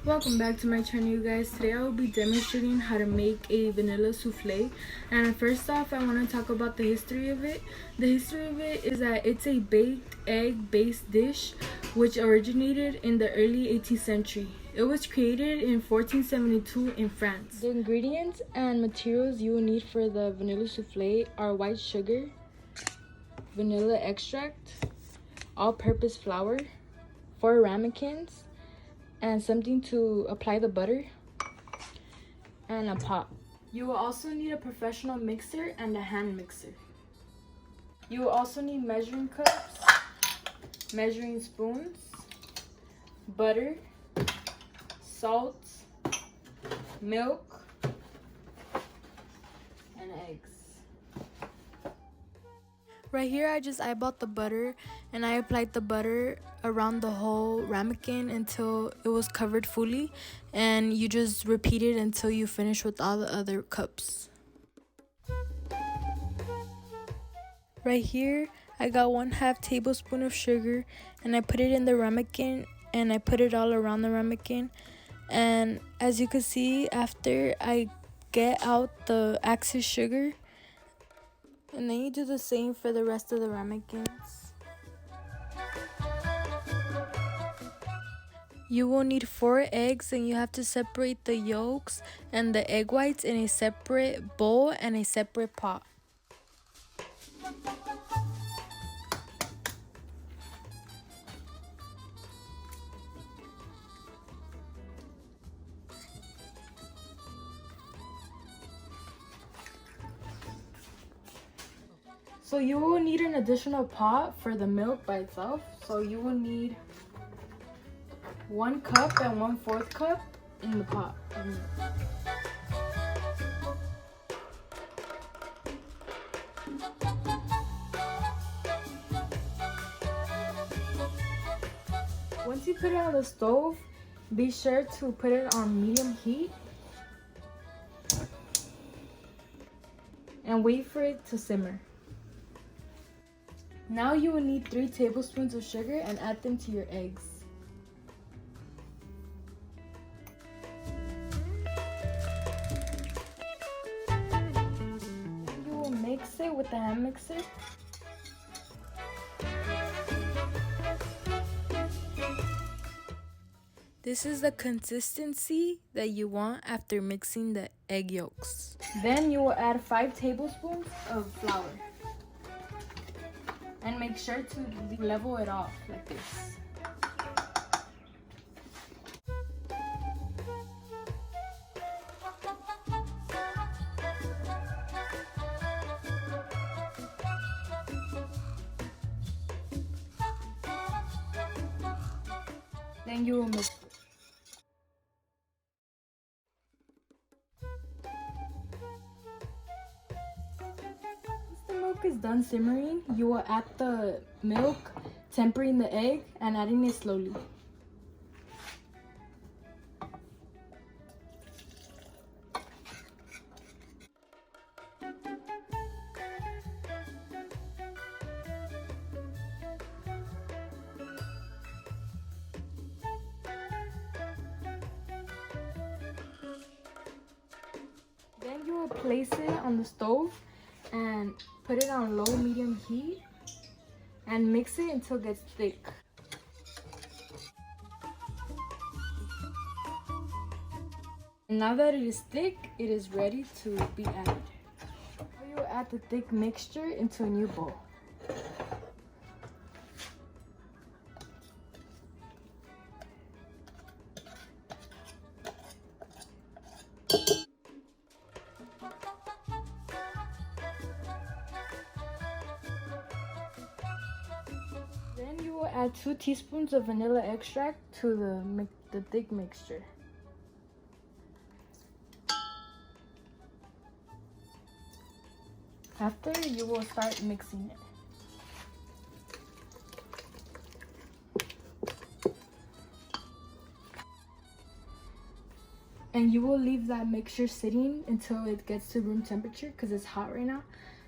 Welcome back to my channel, you guys. Today I will be demonstrating how to make a vanilla souffle. And first off, I want to talk about the history of it. The history of it is that it's a baked egg based dish which originated in the early 18th century. It was created in 1472 in France. The ingredients and materials you will need for the vanilla souffle are white sugar, vanilla extract, all-purpose flour, 4 ramekins, and something to apply the butter, and a pot. You will also need a professional mixer and a hand mixer. You will also need measuring cups, measuring spoons, butter, salt, milk, and eggs. Right here, I just eyeballed the butter and I applied the butter around the whole ramekin until it was covered fully, and you just repeat it until you finish with all the other cups. Right here, I got 1/2 tablespoon of sugar and I put it in the ramekin and I put it all around the ramekin. And as you can see, after I get out the excess sugar, and then you do the same for the rest of the ramekins. You will need 4 eggs, and you have to separate the yolks and the egg whites in a separate bowl and a separate pot. So you will need an additional pot for the milk by itself. So you will need 1 cup and 1/4 cup in the pot of milk. Once you put it on the stove, be sure to put it on medium heat and wait for it to simmer. Now you will need 3 tablespoons of sugar and add them to your eggs. You will mix it with the hand mixer. This is the consistency that you want after mixing the egg yolks. Then you will add 5 tablespoons of flour. And make sure to level it off like this. Then you will mix it. Is done simmering, you will add the milk, tempering the egg and adding it slowly. Then you will place it on the stove and put it on low medium heat and mix it until it gets thick. And now that it is thick, it is ready to be added. Now you will add the thick mixture into a new bowl. Then you will add 2 teaspoons of vanilla extract to the thick mixture. After, you will start mixing it. And you will leave that mixture sitting until it gets to room temperature because it's hot right now.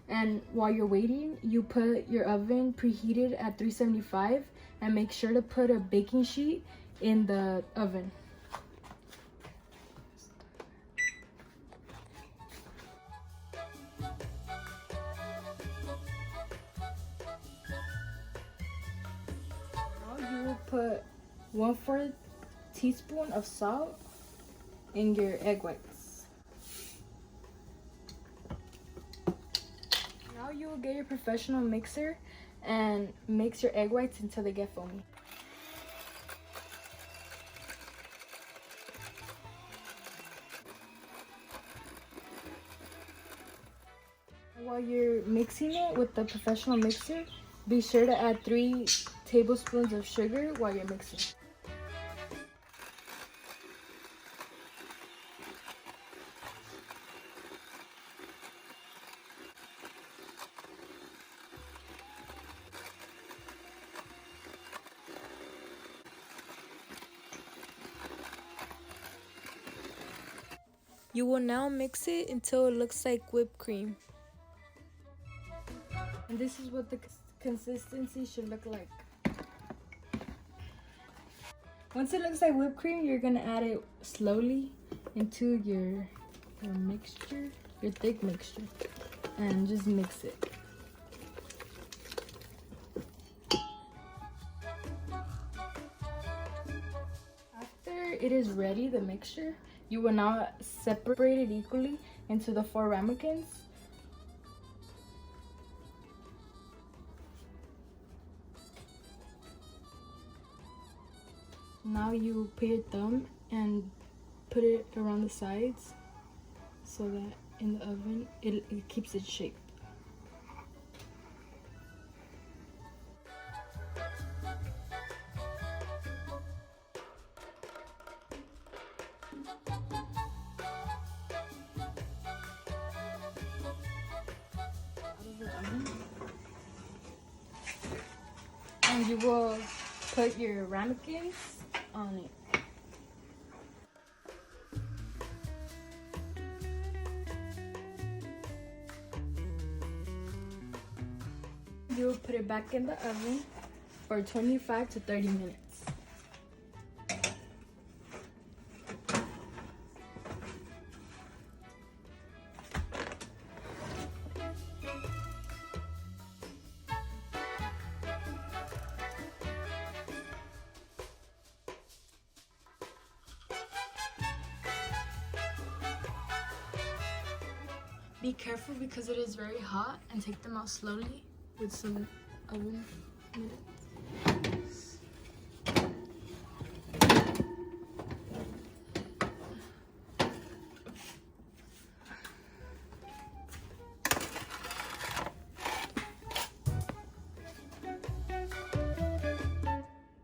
And while you're waiting, you put your oven preheated at 375 and make sure to put a baking sheet in the oven. you will put 1/4 teaspoon of salt in your egg whites. Now you will get your professional mixer and mix your egg whites until they get foamy. While you're mixing it with the professional mixer, be sure to add 3 tablespoons of sugar while you're mixing. You will now mix it until it looks like whipped cream. And this is what the consistency should look like. Once it looks like whipped cream, you're gonna add it slowly into your mixture, your thick mixture, and just mix it. After it is ready, the mixture, you will now separate it equally into the 4 ramekins. Now you put your thumb and put it around the sides so that in the oven it keeps its shape. And you will put your ramekins on it. You will put it back in the oven for 25 to 30 minutes. Be careful because it is very hot, and take them out slowly with some oven mitts.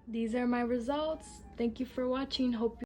These are my results. Thank you for watching. Hope